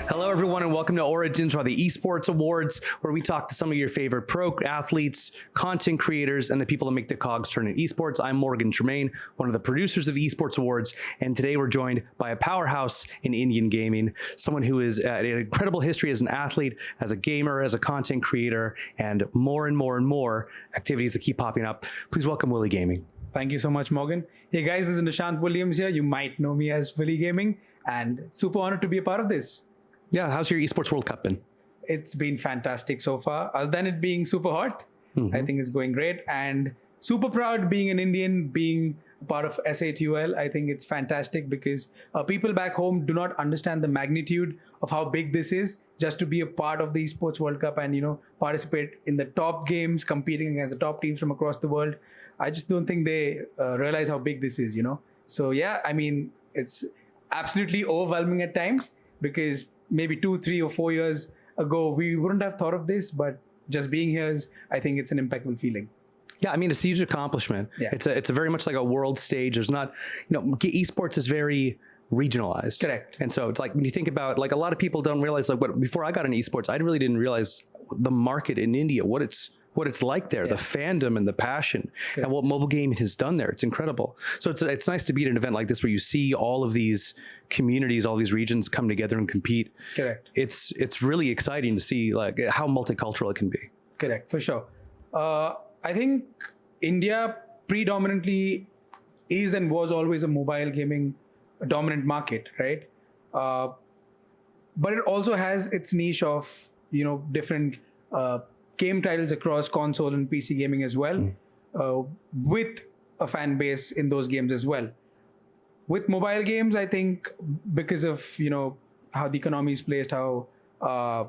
Hello, everyone, and welcome to Origins, or the Esports Awards, where we talk to some of your favorite pro athletes, content creators, and the people that make the cogs turn in esports. I'm Morgan Tremaine, one of the producers of the Esports Awards, and today we're joined by a powerhouse in Indian gaming, someone who is an incredible history as an athlete, as a gamer, as a content creator, and more activities that keep popping up. Please welcome Willie Gaming. Thank you so much, Morgan. Hey guys, this is Nishaant Williams here. You might know me as Willie Gaming, and super honored to be a part of this. Yeah, how's your Esports World Cup been? It's been fantastic so far. Other than it being super hot, I think it's going great. And super proud being an Indian, being part of SATUL. I think it's fantastic because people back home do not understand the magnitude of how big this is. Just to be a part of the Esports World Cup and, participate in the top games, competing against the top teams from across the world. I just don't think they realize how big this is, So yeah, I mean, it's absolutely overwhelming at times because maybe 2, 3, or 4 years ago, we wouldn't have thought of this, but just being here I think it's an impeccable feeling. Yeah, I mean, it's a huge accomplishment. Yeah. It's a very much like a world stage. There's not, esports is very regionalized. Correct. And so it's like, when you think about, like, a lot of people don't realize, like, before I got into esports, I really didn't realize the market in India, what it's like there, the fandom and the passion, and what mobile gaming has done there. It's incredible. So it's nice to be at an event like this where you see all of these communities, all these regions come together and compete. Correct. It's really exciting to see, like, how multicultural it can be. Correct, for sure. I think India predominantly is and was always a mobile gaming dominant market, right? But it also has its niche of, different game titles across console and PC gaming as well, with a fan base in those games as well. With mobile games, I think because of, how the economy is placed, how, the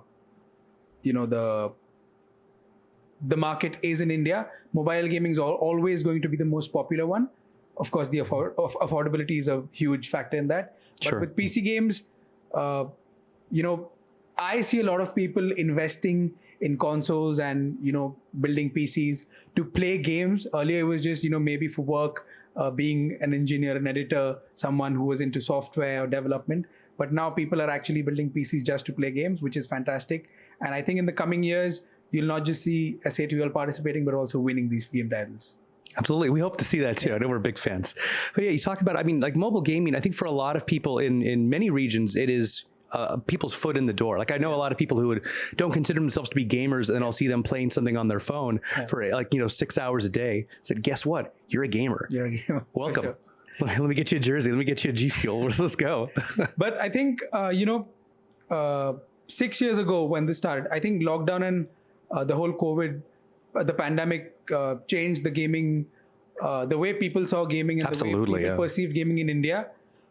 market is in India, mobile gaming is always going to be the most popular one. Of course, the affordability is a huge factor in that. But with PC games, I see a lot of people investing in consoles and, building PCs to play games. Earlier, it was just, maybe for work, being an engineer, an editor, someone who was into software or development. But now people are actually building PCs just to play games, which is fantastic. And I think in the coming years, you'll not just see SATUL participating, but also winning these game titles. Absolutely. We hope to see that too. I know we're big fans. But yeah, you talk about, I mean, like, mobile gaming, I think for a lot of people in many regions, it is people's foot in the door. Like, I know a lot of people who don't consider themselves to be gamers, and I'll see them playing something on their phone for 6 hours a day. I said, guess what? You're a gamer. You're a gamer. Welcome. Sure. Let me get you a jersey. Let me get you a G Fuel. Let's go. But I think, 6 years ago when this started, I think lockdown and the whole COVID, the pandemic changed the gaming, the way people saw gaming and the way people perceived gaming in India.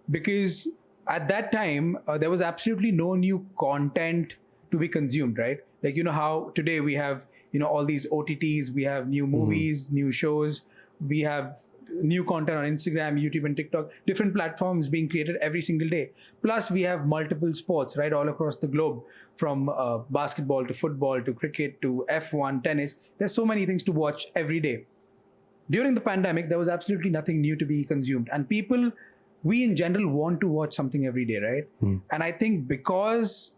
Because at that time, there was absolutely no new content to be consumed, right? Like, how today we have, all these OTTs, we have new movies, new shows, we have new content on Instagram, YouTube, and TikTok, different platforms being created every single day. Plus, we have multiple sports, right, all across the globe, from basketball to football to cricket to F1, tennis. There's so many things to watch every day. During the pandemic, there was absolutely nothing new to be consumed. And we in general want to watch something every day, right? And I think because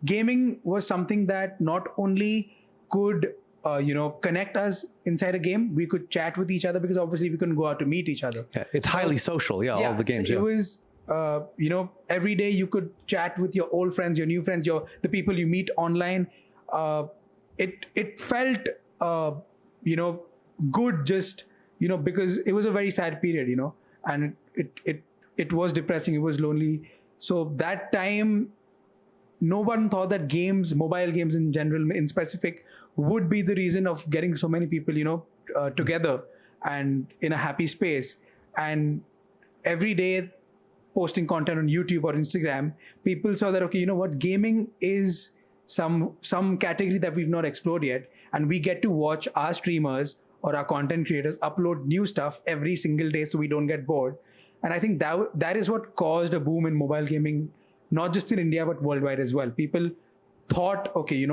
gaming was something that not only could connect us inside a game, we could chat with each other because obviously we couldn't go out to meet each other. Yeah, it's highly social, all the games. So it was, every day you could chat with your old friends, your new friends, the people you meet online. It felt, good just, because it was a very sad period, and it was depressing, it was lonely. So that time, no one thought that games, mobile games in general, in specific, would be the reason of getting so many people, together and in a happy space. And every day posting content on YouTube or Instagram, people saw that, okay, gaming is some category that we've not explored yet. And we get to watch our streamers or our content creators upload new stuff every single day so we don't get bored. And I think that is what caused a boom in mobile gaming, not just in India, but worldwide as well. People thought, okay,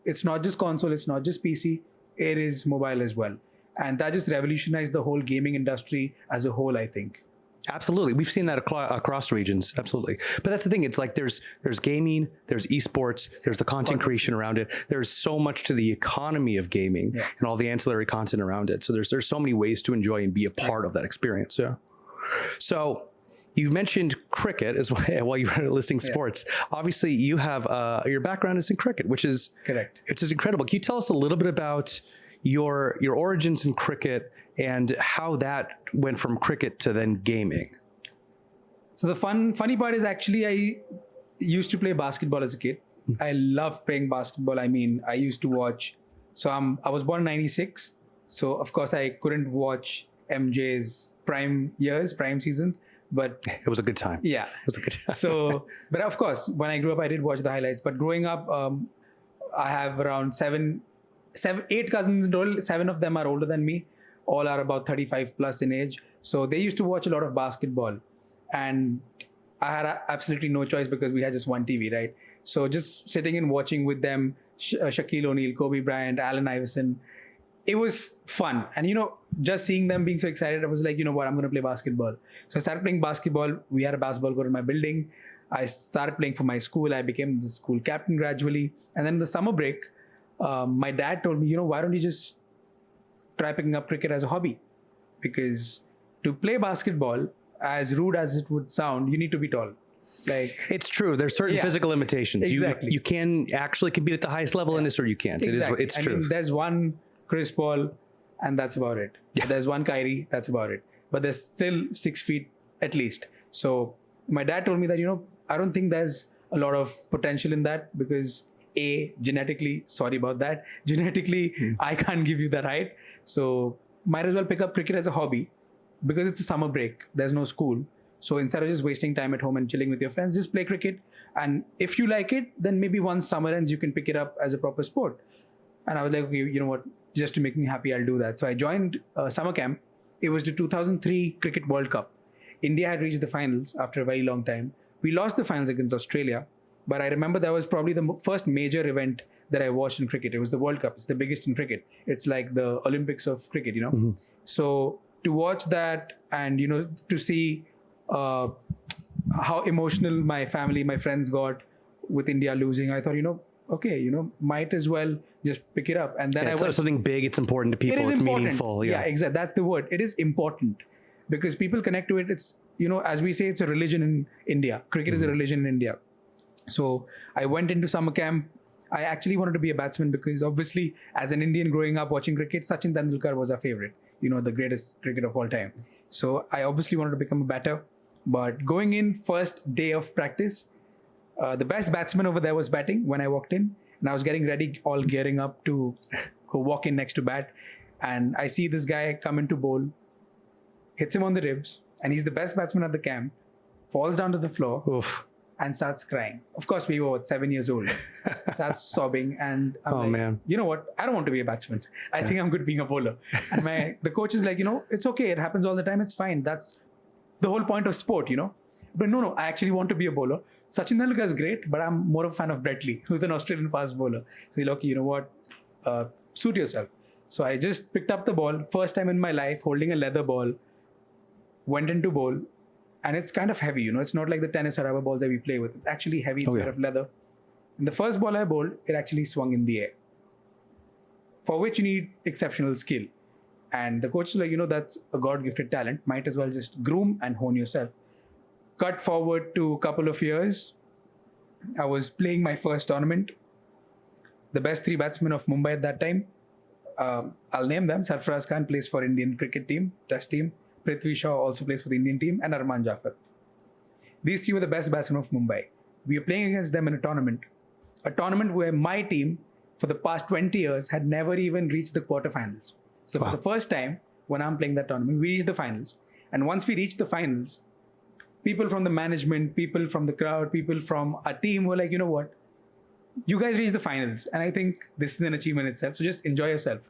it's not just console, it's not just PC, it is mobile as well. And that just revolutionized the whole gaming industry as a whole, I think. Absolutely. We've seen that across regions. Absolutely. But that's the thing. It's like there's gaming, there's esports, there's the content creation around it. There's so much to the economy of gaming and all the ancillary content around it. So there's so many ways to enjoy and be a part of that experience. Yeah. So you mentioned cricket as well while you were listing sports. Obviously, you have your background is in cricket, which is correct. Which is incredible. Can you tell us a little bit about your origins in cricket and how that went from cricket to then gaming? So the funny part is actually I used to play basketball as a kid. I love playing basketball. I mean, I used to watch. So I was born in '96. So of course I couldn't watch MJ's prime years, prime seasons. But it was a good time. Yeah, it was a good time. So, but of course, when I grew up, I did watch the highlights. But growing up, I have around 8 cousins in total. 7 of them are older than me. All are about 35 plus in age. So they used to watch a lot of basketball, and I had absolutely no choice because we had just one TV, right? So just sitting and watching with them, Shaquille O'Neal, Kobe Bryant, Allen Iverson. It was fun. And, just seeing them being so excited, I was like, you know what, I'm going to play basketball. So I started playing basketball. We had a basketball court in my building. I started playing for my school. I became the school captain gradually. And then in the summer break, my dad told me, why don't you just try picking up cricket as a hobby? Because to play basketball, as rude as it would sound, you need to be tall. Like, it's true. There's certain physical limitations. Exactly. You can actually compete at the highest level in this, or you can't. Exactly. It's true. I mean, there's one Chris Paul, and that's about it. Yeah. There's one Kyrie, that's about it. But there's still 6 feet at least. So my dad told me that, I don't think there's a lot of potential in that because genetically, sorry about that, I can't give you that height. So might as well pick up cricket as a hobby because it's a summer break. There's no school. So instead of just wasting time at home and chilling with your friends, just play cricket. And if you like it, then maybe once summer ends, you can pick it up as a proper sport. And I was like, okay, you know what? Just to make me happy, I'll do that. So I joined summer camp. It was the 2003 Cricket World Cup. India had reached the finals after a very long time. We lost the finals against Australia. But I remember that was probably the first major event that I watched in cricket. It was the World Cup. It's the biggest in cricket. It's like the Olympics of cricket, Mm-hmm. So to watch that and, to see how emotional my family, my friends got with India losing, I thought, okay, might as well just pick it up. And then I went, something big, it's important to people, it's important. Meaningful. Yeah, exactly. That's the word. It is important because people connect to it. It's, as we say, it's a religion in India. Cricket is a religion in India. So I went into summer camp. I actually wanted to be a batsman because obviously as an Indian growing up watching cricket, Sachin Tendulkar was our favorite, the greatest cricketer of all time. So I obviously wanted to become a batter. But going in first day of practice, the best batsman over there was batting when I walked in. And I was getting ready, all gearing up to go walk in next to bat. And I see this guy come in to bowl, hits him on the ribs, and he's the best batsman at the camp, falls down to the floor, and starts crying. Of course, we were 7 years old. Starts sobbing, and I'm man, you know what? I don't want to be a batsman. I think I'm good being a bowler. And the coach is like, it's okay. It happens all the time. It's fine. That's the whole point of sport, But no, I actually want to be a bowler. Sachin Tendulkar is great, but I'm more of a fan of Brett Lee, who's an Australian fast bowler. So he's like, you know what? Suit yourself. So I just picked up the ball, first time in my life, holding a leather ball, went into bowl, and it's kind of heavy, It's not like the tennis or rubber balls that we play with. It's actually heavy. It's made of leather. And the first ball I bowled, it actually swung in the air, for which you need exceptional skill. And the coach is like, that's a God-gifted talent. Might as well just groom and hone yourself. Cut forward to a couple of years. I was playing my first tournament. The best 3 batsmen of Mumbai at that time. I'll name them. Sarfaraz Khan plays for Indian cricket team, test team. Prithvi Shaw also plays for the Indian team. And Arman Jafar. These 3 were the best batsmen of Mumbai. We were playing against them in a tournament. A tournament where my team, for the past 20 years, had never even reached the quarterfinals. So for the first time, when I'm playing that tournament, we reached the finals. And once we reached the finals, people from the management, people from the crowd, people from our team were like, you know what? You guys reached the finals. And I think this is an achievement itself. So just enjoy yourself.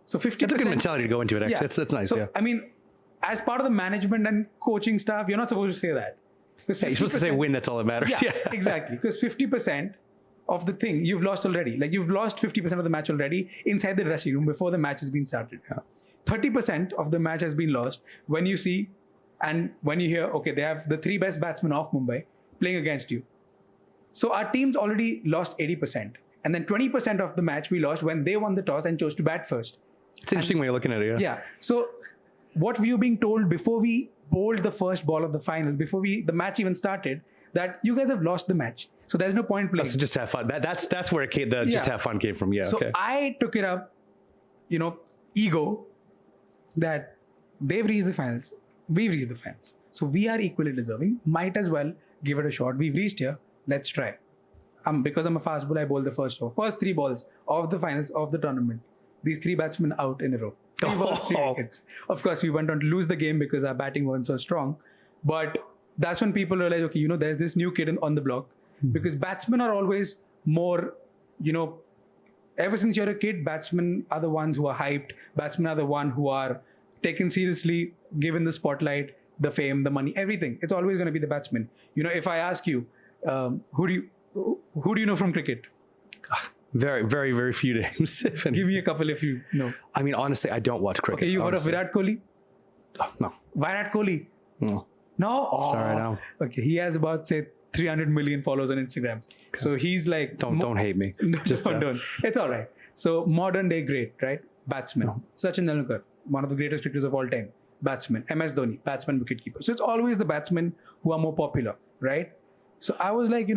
So 50%. That's a good mentality to go into it, actually. That's nice, so, I mean, as part of the management and coaching staff, you're not supposed to say that. You're supposed to say win, that's all that matters. Yeah, exactly. Because 50% of the thing you've lost already. Like you've lost 50% of the match already inside the dressing room before the match has been started. 30% of the match has been lost when you see And when you hear, okay, they have the 3 best batsmen of Mumbai playing against you. So our team's already lost 80%. And then 20% of the match we lost when they won the toss and chose to bat first. It's an interesting way of looking at it, yeah. Yeah. So what we were being told before we bowled the first ball of the finals, before the match even started, that you guys have lost the match. So there's no point playing. So just have fun. That's where just have fun came from. Yeah. So okay. I took it up, ego, that they've reached the finals. We've reached the finals. So we are equally deserving. Might as well give it a shot. We've reached here. Let's try. Because I'm a fast bowler, I bowled the first 3 balls of the finals of the tournament. These 3 batsmen out in a row. 3 balls, 3 wickets. Of course, we went on to lose the game because our batting wasn't so strong. But that's when people realize, okay, there's this new kid on the block. Because batsmen are always more, ever since you're a kid, batsmen are the ones who are hyped. Batsmen are the ones who are taken seriously, given the spotlight, the fame, the money, everything. It's always going to be the batsman. If I ask you, who do you know from cricket? Very, very, very few names. Give me a couple if you know. I mean, honestly, I don't watch cricket. Okay, you heard of Virat Kohli? Oh, no. Virat Kohli? No. No? Oh. Sorry, no. Okay, he has about, say, 300 million followers on Instagram. Okay. So he's like... Don't hate me. Don't. It's all right. So modern day great, right? Batsman. No. Sachin Tendulkar, one of the greatest cricketers of all time. Batsman. MS Dhoni, batsman, wicketkeeper. So it's always the batsmen who are more popular, right? So I was like,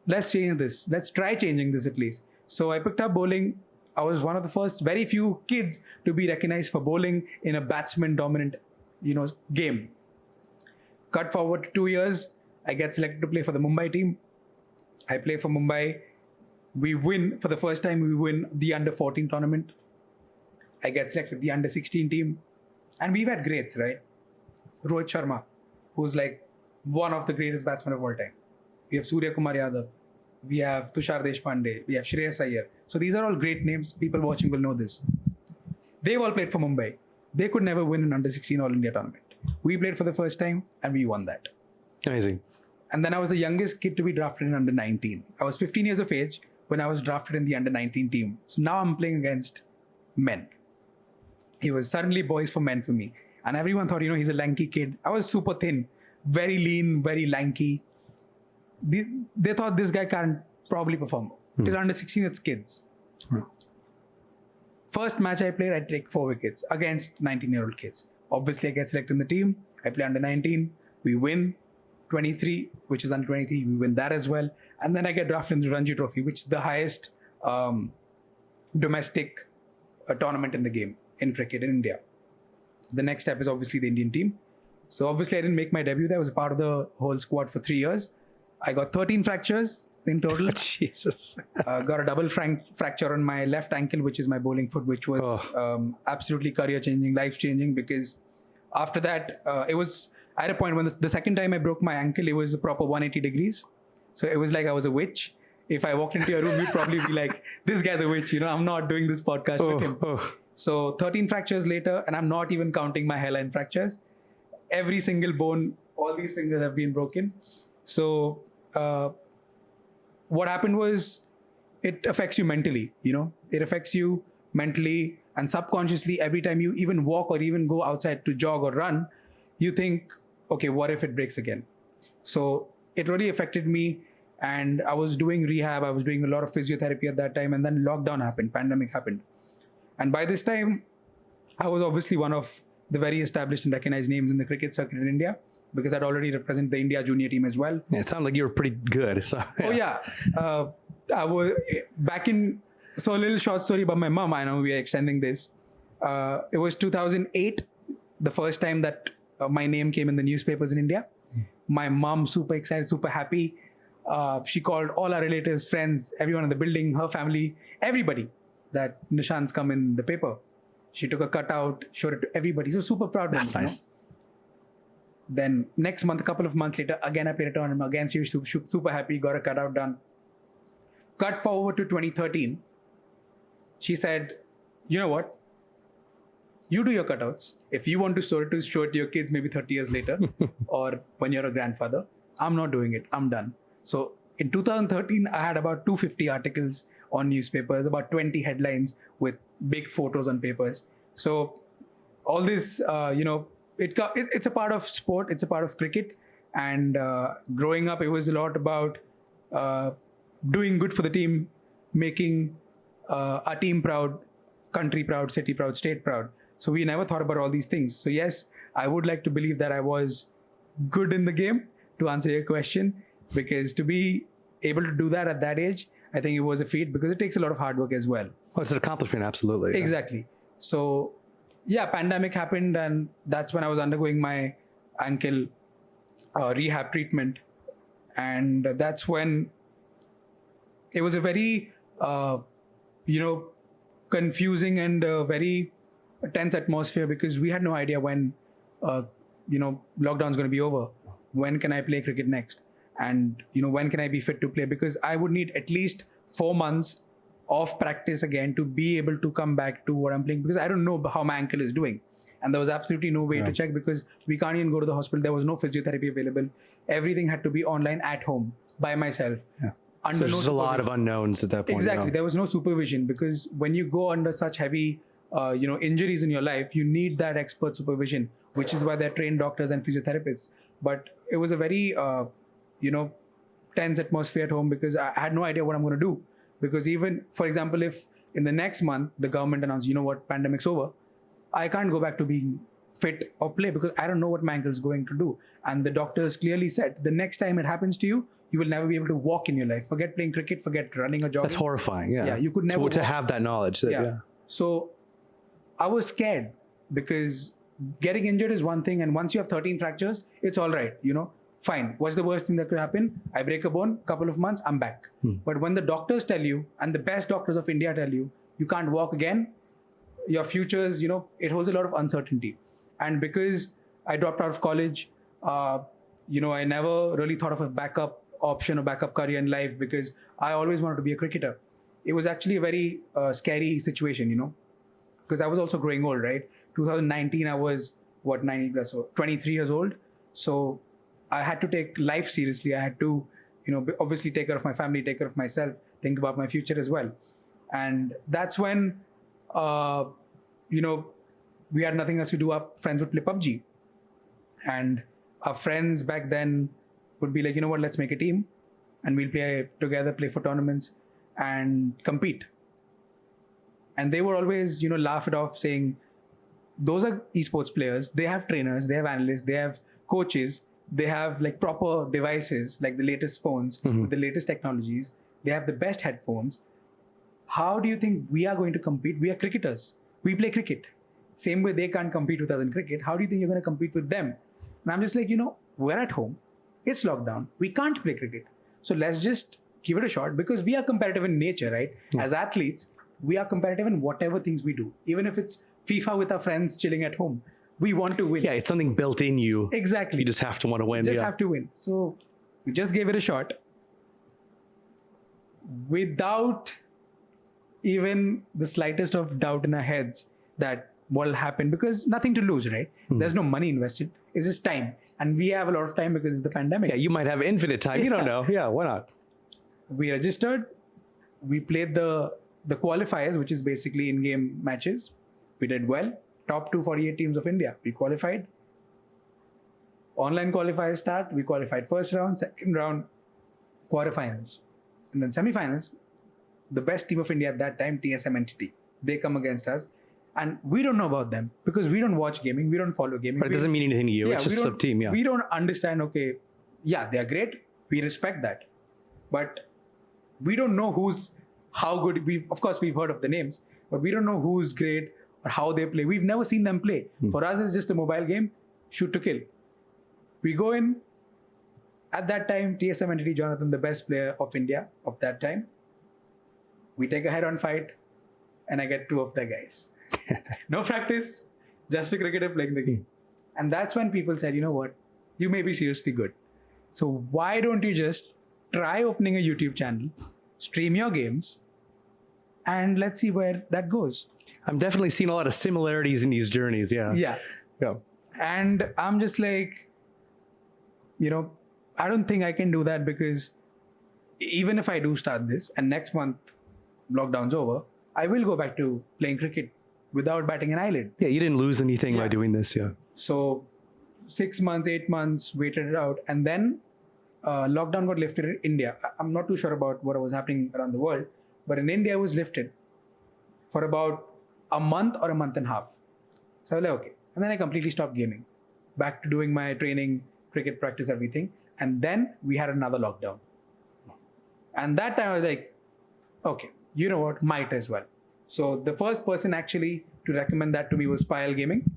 let's change this. Let's try changing this at least. So I picked up bowling. I was one of the first, very few kids to be recognized for bowling in a batsman-dominant, game. Cut forward to 2 years, I get selected to play for the Mumbai team. I play for Mumbai. We win, for the first time, we win the under-14 tournament. I get selected to the under-16 team. And we've had greats, right? Rohit Sharma, who's like one of the greatest batsmen of all time. We have Surya Kumar Yadav. We have Tushar Deshpande. We have Shreyas Iyer. So these are all great names. People watching will know this. They've all played for Mumbai. They could never win an under-16 All-India tournament. We played for the first time and we won that. Amazing. And then I was the youngest kid to be drafted in under-19. I was 15 years of age when I was drafted in the under-19 team. So now I'm playing against men. It was suddenly boys for men for me. And everyone thought, he's a lanky kid. I was super thin, very lean, very lanky. They thought this guy can't probably perform. Till under-16, it's kids. First match I played, I take 4 wickets against 19-year-old kids. Obviously, I get selected in the team. I play under-19. We win 23, which is under-23. We win that as well. And then I get drafted in the Ranji Trophy, which is the highest domestic tournament in the game, in cricket in India. The next step is obviously the Indian team. So obviously, I didn't make my debut there. I was a part of the whole squad for 3 years. I got 13 fractures in total. Jesus. Got a double fracture on my left ankle, which is my bowling foot, which was absolutely career-changing, life-changing, because after that, it was at a point when the second time I broke my ankle, it was a proper 180 degrees. So it was like I was a witch. If I walked into your room, you'd probably be like, this guy's a witch, I'm not doing this podcast with him. So 13 fractures later, and I'm not even counting my hairline fractures. Every single bone, all these fingers have been broken. So what happened was, it affects you mentally, it affects you mentally and subconsciously. Every time you even walk or even go outside to jog or run, you think, okay, what if it breaks again? So it really affected me, and I was doing rehab. I was doing a lot of physiotherapy at that time, and then lockdown happened, pandemic happened. And by this time, I was obviously one of the very established and recognized names in the cricket circuit in India, because I'd already represented the India junior team as well. Yeah, it sounded like you were pretty good. So, yeah. Oh yeah. I was back in, so a little short story about my mom. I know we are extending this. It was 2008, the first time that my name came in the newspapers in India. My mom, super excited, super happy. She called all our relatives, friends, everyone in the building, her family, everybody, that Nishaant's come in the paper. She took a cutout, showed it to everybody. So super proud. That's nice. Then next month, a couple of months later, again I played a tournament. Again, she was super happy, got a cutout done. Cut forward to 2013. She said, you know what? You do your cutouts. If you want to show it to your kids maybe 30 years later or when you're a grandfather, I'm not doing it. I'm done. So in 2013, I had about 250 articles on newspapers, about 20 headlines with big photos on papers. So all this, it's a part of sport. It's a part of cricket. And growing up, it was a lot about doing good for the team, making our team proud, country proud, city proud, state proud. So we never thought about all these things. So yes, I would like to believe that I was good in the game, to answer your question, because to be able to do that at that age, I think it was a feat, because it takes a lot of hard work as well. Oh, it's an accomplishment, absolutely. Exactly. So yeah, pandemic happened, and that's when I was undergoing my ankle rehab treatment. And that's when it was a very, confusing and very tense atmosphere, because we had no idea when, lockdown's going to be over. When can I play cricket next? And, when can I be fit to play? Because I would need at least 4 months of practice again to be able to come back to what I'm playing, because I don't know how my ankle is doing. And there was absolutely no way to check, because we can't even go to the hospital. There was no physiotherapy available. Everything had to be online at home by myself. Yeah. So there's a lot of unknowns at that point. Exactly. There was no supervision, because when you go under such heavy, injuries in your life, you need that expert supervision, which is why they're trained doctors and physiotherapists. But it was a very, tense atmosphere at home, because I had no idea what I'm going to do. Because even, for example, if in the next month, the government announced, pandemic's over, I can't go back to being fit or play, because I don't know what my ankle is going to do. And the doctors clearly said, the next time it happens to you, you will never be able to walk in your life. Forget playing cricket, forget running or jogging. That's horrifying, yeah. Yeah, you could never to have that knowledge. Yeah. So I was scared, because getting injured is one thing, and once you have 13 fractures, it's all right, fine. What's the worst thing that could happen? I break a bone, couple of months, I'm back. But when the doctors tell you, and the best doctors of India tell you, you can't walk again, your futures, it holds a lot of uncertainty. And because I dropped out of college, I never really thought of a backup option or backup career in life, because I always wanted to be a cricketer. It was actually a very scary situation, because I was also growing old, right? 2019, I was 90 plus, so 23 years old. So I had to take life seriously. I had to, obviously take care of my family, take care of myself, think about my future as well. And that's when, we had nothing else to do. Our friends would play PUBG. And our friends back then would be like, let's make a team and we'll play together, play for tournaments and compete. And they would always, laugh it off, saying, those are esports players. They have trainers, they have analysts, they have coaches, they have like proper devices, like the latest phones, with the latest technologies. They have the best headphones. How do you think we are going to compete? We are cricketers. We play cricket. Same way they can't compete with us in cricket. How do you think you're going to compete with them? And I'm just like, we're at home. It's lockdown. We can't play cricket. So let's just give it a shot, because we are competitive in nature, right? Yeah. As athletes, we are competitive in whatever things we do. Even if it's FIFA with our friends chilling at home, we want to win. Yeah, it's something built in you. Exactly. You just have to want to win. You just have to win. So we just gave it a shot without even the slightest of doubt in our heads that what will happen, because nothing to lose, right? There's no money invested. It's just time. And we have a lot of time because it's the pandemic. Yeah, you might have infinite time. You don't know. Yeah, why not? We registered. We played the qualifiers, which is basically in-game matches. We did well. Top 248 teams of India. We qualified. Online qualifiers start. We qualified first round, second round, quarterfinals. And then semi-finals. The best team of India at that time, TSM entity. They come against us. And we don't know about them, because we don't watch gaming. We don't follow gaming. But it doesn't mean anything to you. Yeah, it's just a team. Yeah. We don't understand, okay, yeah, they're great. We respect that. But we don't know how good. Of course, we've heard of the names, but we don't know who's great or how they play. We've never seen them play. For us, it's just a mobile game, shoot to kill. We go in. At that time, TSM entity Jonathan, the best player of India of that time. We take a head-on fight, and I get 2 of the guys. No practice, just a cricketer playing the game. And that's when people said, you know what, you may be seriously good. So why don't you just try opening a YouTube channel, stream your games, and let's see where that goes. I'm definitely seeing a lot of similarities in these journeys. Yeah. Yeah. And I'm just like, I don't think I can do that, because even if I do start this and next month lockdown's over, I will go back to playing cricket without batting an eyelid. Yeah, you didn't lose anything by doing this. Yeah. So 6 months, 8 months, waited it out. And then lockdown got lifted in India. I'm not too sure about what was happening around the world, but in India, it was lifted for about a month or a month and a half. So I was like, okay. And then I completely stopped gaming. Back to doing my training, cricket practice, everything. And then we had another lockdown. And that time I was like, okay, you know what, might as well. So the first person actually to recommend that to me was Payal Gaming.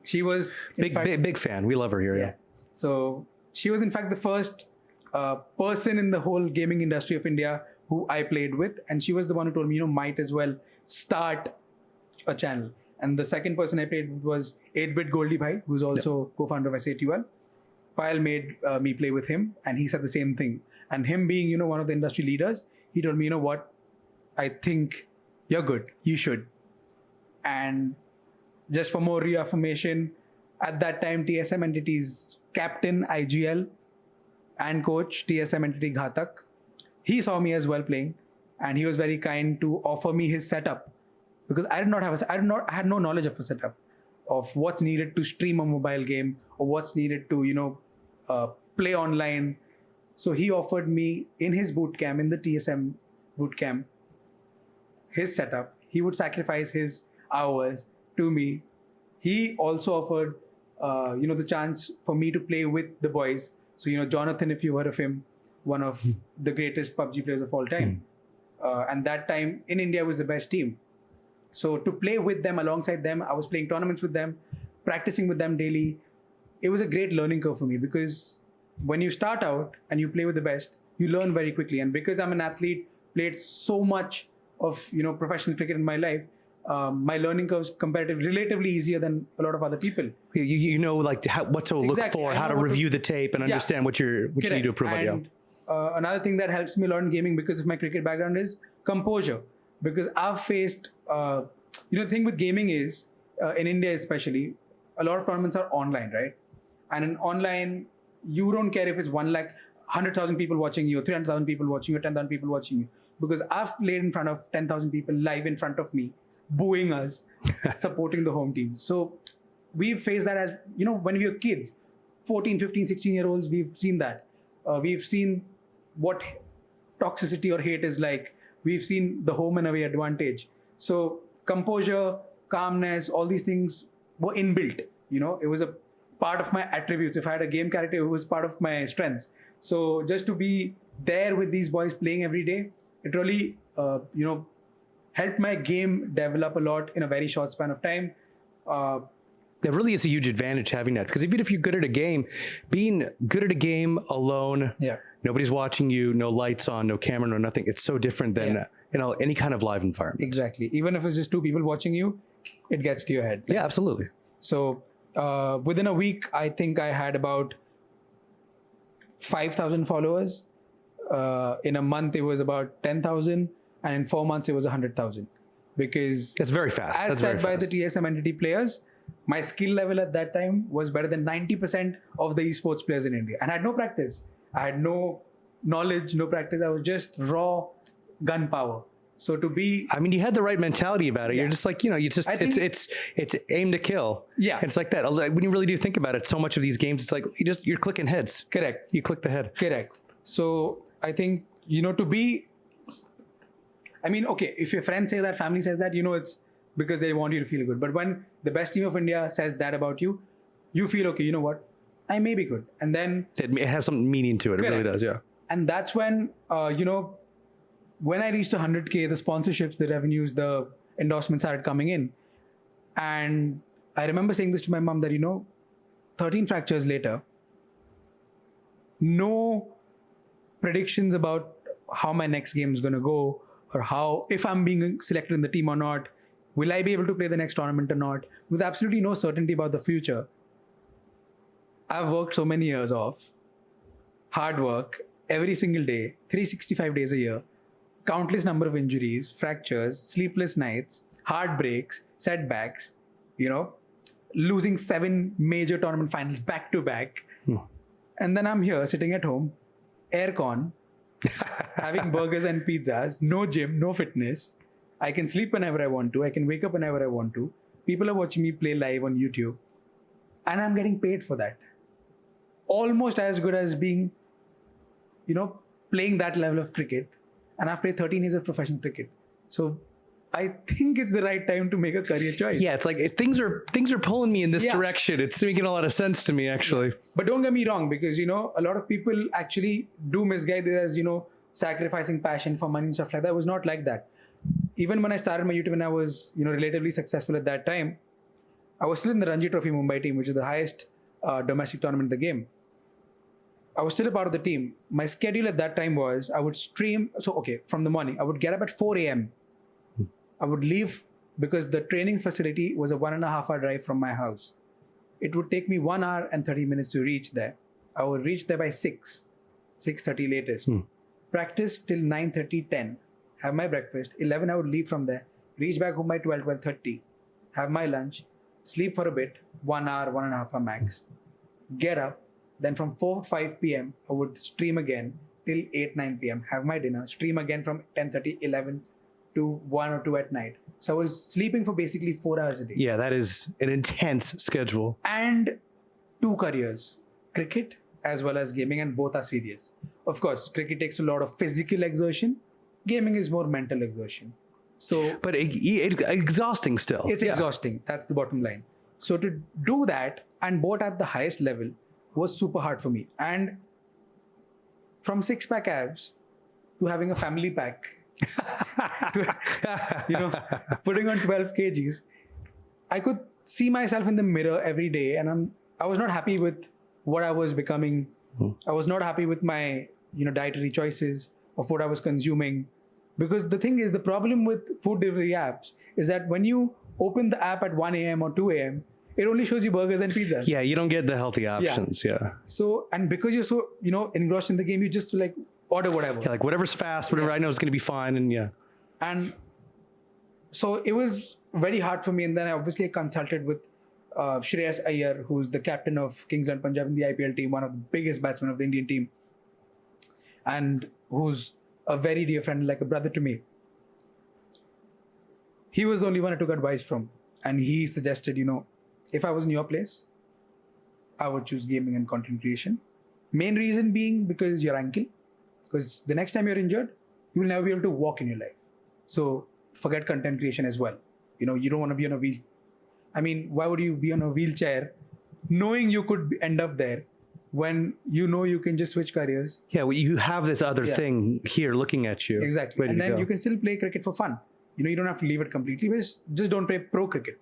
She was big fan. We love her here. Yeah. So she was in fact the first person in the whole gaming industry of India who I played with, and she was the one who told me, might as well start a channel. And the second person I played with was 8-Bit Goldie Bhai, who's also co-founder of SATUL. Payal made me play with him, and he said the same thing. And him being, one of the industry leaders, he told me, you know what, I think you're good. You should. And just for more reaffirmation, at that time, TSM Entity's captain, IGL, and coach, TSM Entity Ghatak, he saw me as well playing, and he was very kind to offer me his setup, because I had no knowledge of a setup, of what's needed to stream a mobile game, or what's needed to, play online. So he offered me in his bootcamp, in the TSM bootcamp, his setup. He would sacrifice his hours to me. He also offered, the chance for me to play with the boys. So, Jonathan, if you heard of him, one of the greatest PUBG players of all time. And that time in India was the best team. So to play with them, alongside them, I was playing tournaments with them, practicing with them daily. It was a great learning curve for me, because when you start out and you play with the best, you learn very quickly. And because I'm an athlete, played so much of professional cricket in my life, my learning curve is relatively easier than a lot of other people. You know, like what to look for, how to review the tape, and understand what you need to improve on. And another thing that helps me learn gaming, because of my cricket background, is composure. Because I've faced, the thing with gaming is, in India especially, a lot of tournaments are online, right? And in online, you don't care if it's 100,000 people watching you, or 300,000 people watching you, or 10,000 people watching you. Because I've played in front of 10,000 people live in front of me, booing us, supporting the home team. So we've faced that as, when we were kids, 14, 15, 16-year-olds, we've seen that. We've seen what toxicity or hate is like. We've seen the home and away advantage. So composure, calmness, all these things were inbuilt. It was a part of my attributes. If I had a game character, it was part of my strengths. So just to be there with these boys playing every day, it really, helped my game develop a lot in a very short span of time. There really is a huge advantage having that, because even if you're good at a game, being good at a game alone, nobody's watching you, no lights on, no camera, no nothing. It's so different than any kind of live environment. Exactly. Even if it's just two people watching you, it gets to your head. Yeah, absolutely. So within a week, I think I had about 5,000 followers. In a month, it was about 10,000. And in 4 months, it was 100,000. Because it's very fast. As said by the TSM Entity players, my skill level at that time was better than 90% of the esports players in India. And I had no practice. I had no knowledge, no practice. I was just raw gunpowder. So to be... I mean, you had the right mentality about it. You're just like, it's aim to kill. Yeah. It's like that. When you really do think about it, so much of these games, it's like, you're clicking heads. Correct. You click the head. Correct. So I think, to be... I mean, okay, if your friends say that, family says that, it's because they want you to feel good. But when the best team of India says that about you, you feel, okay, you know what? I may be good. And then... It has some meaning to it. Correct. It really does, yeah. And that's when, when I reached 100K, the sponsorships, the revenues, the endorsements started coming in. And I remember saying this to my mom that, 13 fractures later, no predictions about how my next game is going to go, or if I'm being selected in the team or not, will I be able to play the next tournament or not, with absolutely no certainty about the future. I've worked so many years off, hard work, every single day, 365 days a year, countless number of injuries, fractures, sleepless nights, heartbreaks, setbacks, losing 7 major tournament finals back to back. And then I'm here sitting at home, aircon, having burgers and pizzas, no gym, no fitness. I can sleep whenever I want to. I can wake up whenever I want to. People are watching me play live on YouTube. and I'm getting paid for that. Almost as good as being, playing that level of cricket. And I've played 13 years of professional cricket. So I think it's the right time to make a career choice. Yeah, it's like things are pulling me in this direction. It's making a lot of sense to me, actually. But don't get me wrong, because, a lot of people actually do misguide it as, sacrificing passion for money and stuff like that. It was not like that. Even when I started my YouTube and I was, relatively successful at that time, I was still in the Ranji Trophy Mumbai team, which is the highest domestic tournament in the game. I was still a part of the team. My schedule at that time was I would stream. From the morning, I would get up at 4 a.m. I would leave because the training facility was a 1.5 hour drive from my house. It would take me 1 hour and 30 minutes to reach there. I would reach there by 6:30 latest. Practice till 9:30, 10. Have my breakfast. 11, I would leave from there. Reach back home by 12:30. Have my lunch. Sleep for a bit. 1 hour, 1.5 hour max. Get up. Then from 4, 5 p.m., I would stream again till 8, 9 p.m. Have my dinner. Stream again from 10:30, 11 to 1 or 2 at night. So I was sleeping for basically 4 hours a day. Yeah, that is an intense schedule. And 2 careers, cricket as well as gaming, and both are serious. Of course, cricket takes a lot of physical exertion. Gaming is more mental exertion. But it's exhausting still. It's exhausting. That's the bottom line. So to do that, and both at the highest level, was super hard for me. And from 6-pack abs to having a family pack, to, putting on 12 kgs, I could see myself in the mirror every day, and I was not happy with what I was becoming. I was not happy with my dietary choices of what I was consuming. Because the thing is, the problem with food delivery apps is that when you open the app at 1 a.m. or 2 a.m., it only shows you burgers and pizzas. Yeah, you don't get the healthy options. Yeah. So, and because you're so, engrossed in the game, you just like order whatever. Yeah, like whatever's fast, whatever I know is going to be fine. And And so it was very hard for me. And then I obviously consulted with Shreyas Iyer, who's the captain of Kings and Punjab in the IPL team, one of the biggest batsmen of the Indian team, and who's a very dear friend, like a brother to me. He was the only one I took advice from. And he suggested, if I was in your place, I would choose gaming and content creation. Main reason being because your ankle. Because the next time you're injured, you will never be able to walk in your life. So forget content creation as well. You don't want to be on a wheel. I mean, why would you be on a wheelchair knowing you could end up there when you can just switch careers? Yeah, well, you have this other thing here looking at you. Exactly. And then you can still play cricket for fun. You don't have to leave it completely. Just don't play pro cricket.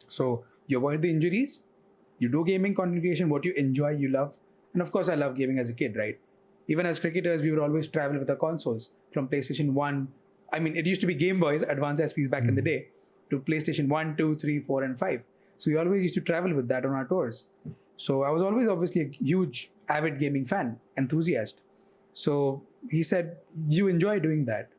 So you avoid the injuries. You do gaming, content creation, what you enjoy, you love. And of course, I love gaming as a kid, right? Even as cricketers, we would always travel with our consoles from PlayStation 1. I mean, it used to be Game Boys, advanced SPs back in the day, to PlayStation 1, 2, 3, 4, and 5. So we always used to travel with that on our tours. So I was always obviously a huge, avid gaming fan, enthusiast. So he said, you enjoy doing that.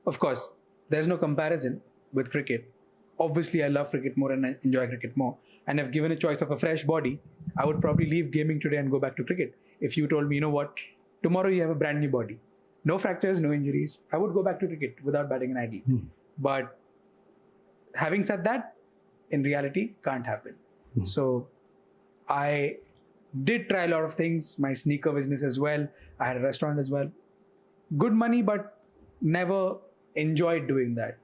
Of course, there's no comparison with cricket. Obviously, I love cricket more and I enjoy cricket more. And if given a choice of a fresh body, I would probably leave gaming today and go back to cricket. If you told me, what, tomorrow you have a brand new body, no fractures, no injuries, I would go back to cricket without batting an eyelid. But having said that, in reality, can't happen. So I did try a lot of things, my sneaker business as well. I had a restaurant as well. Good money, but never enjoyed doing that.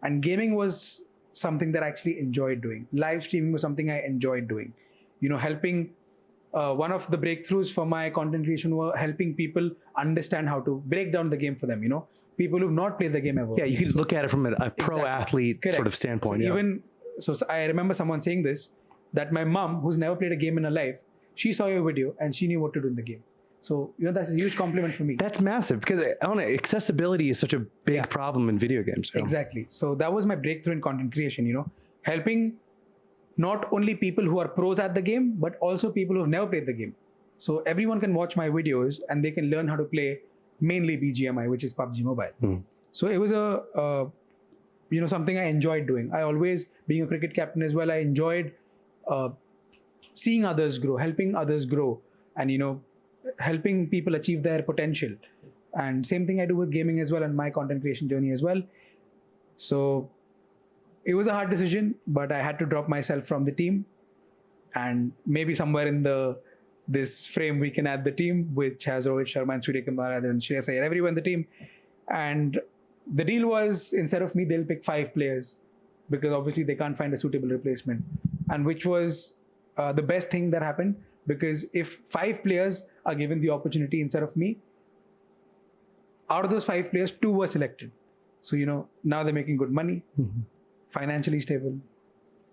And gaming was something that I actually enjoyed doing. Live streaming was something I enjoyed doing. Helping, one of the breakthroughs for my content creation were helping people understand how to break down the game for them, people who've not played the game ever. Yeah, you can look at it from a pro athlete sort of standpoint. So I remember someone saying this, that my mom, who's never played a game in her life, she saw your video and she knew what to do in the game. So, that's a huge compliment for me. That's massive because accessibility is such a big problem in video games. So. Exactly. So that was my breakthrough in content creation, helping not only people who are pros at the game, but also people who have never played the game. So everyone can watch my videos and they can learn how to play mainly BGMI, which is PUBG Mobile. So it was something I enjoyed doing. I always, being a cricket captain as well, I enjoyed seeing others grow, helping others grow, and helping people achieve their potential. And same thing I do with gaming as well and my content creation journey as well. So it was a hard decision, but I had to drop myself from the team. and maybe somewhere in this frame we can add the team, which has Rohit Sharma and Surya Kumar and Shreyas Iyer, everyone in the team. And the deal was, instead of me, they'll pick 5 players, because obviously they can't find a suitable replacement, and which was the best thing that happened, because if 5 players are given the opportunity instead of me, out of those 5 players, 2 were selected. So, now they're making good money, financially stable.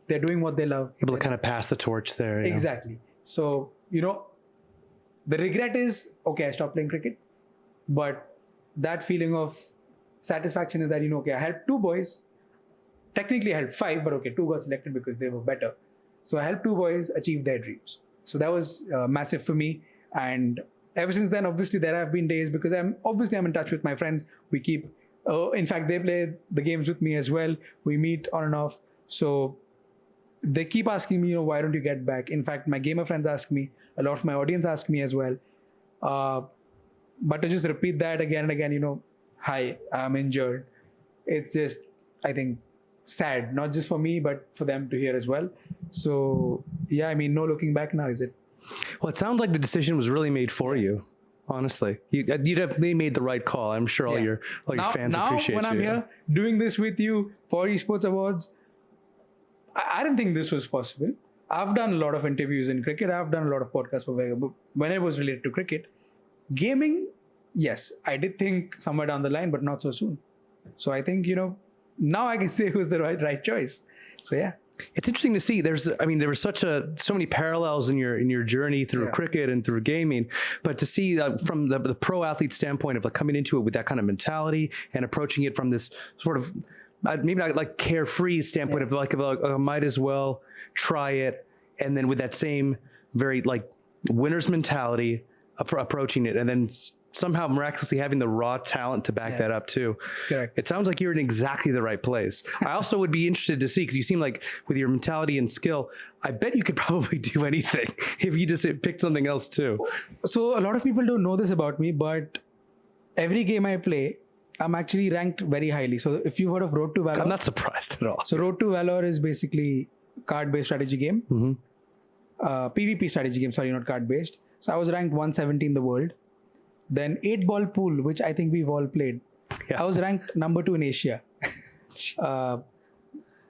They're doing what they love. Able to kind of pass the torch there. Exactly. So, the regret is, okay, I stopped playing cricket, but that feeling of satisfaction is that, okay, I helped 2 boys. Technically I helped 5, but okay, 2 got selected because they were better. So I helped 2 boys achieve their dreams. So that was massive for me. And ever since then, obviously there have been days, because I'm in touch with my friends. We keep, in fact, they play the games with me as well. We meet on and off. So they keep asking me, why don't you get back? In fact, my gamer friends ask me, a lot of my audience ask me as well. But to just repeat that again and again, hi, I'm injured. It's just, I think, sad, not just for me, but for them to hear as well. So yeah, no looking back now, is it? Well, it sounds like the decision was really made for you. Honestly, you definitely made the right call. I'm sure all your fans appreciate you. Now, when I'm here doing this with you for Esports Awards, I didn't think this was possible. I've done a lot of interviews in cricket. I've done a lot of podcasts for Vega, but when it was related to cricket, gaming, yes, I did think somewhere down the line, but not so soon. So I think, now I can say it was the right choice. So yeah. It's interesting to see. There were so many parallels in your journey through cricket and through gaming, but to see from the pro athlete standpoint of coming into it with that kind of mentality and approaching it from this sort of maybe not like carefree standpoint of I might as well try it, and then with that same very winner's mentality approaching it, and then somehow miraculously having the raw talent to back that up too. Correct. It sounds like you're in exactly the right place. I also would be interested to see, because you seem like with your mentality and skill, I bet you could probably do anything if you just pick something else too. So a lot of people don't know this about me, but every game I play, I'm actually ranked very highly. So if you've heard of Road to Valor. I'm not surprised at all. So Road to Valor is basically card-based strategy game. PvP strategy game, sorry, not card-based. So I was ranked 170 in the world. Then 8-ball pool, which I think we've all played. Yeah. I was ranked number 2 in Asia.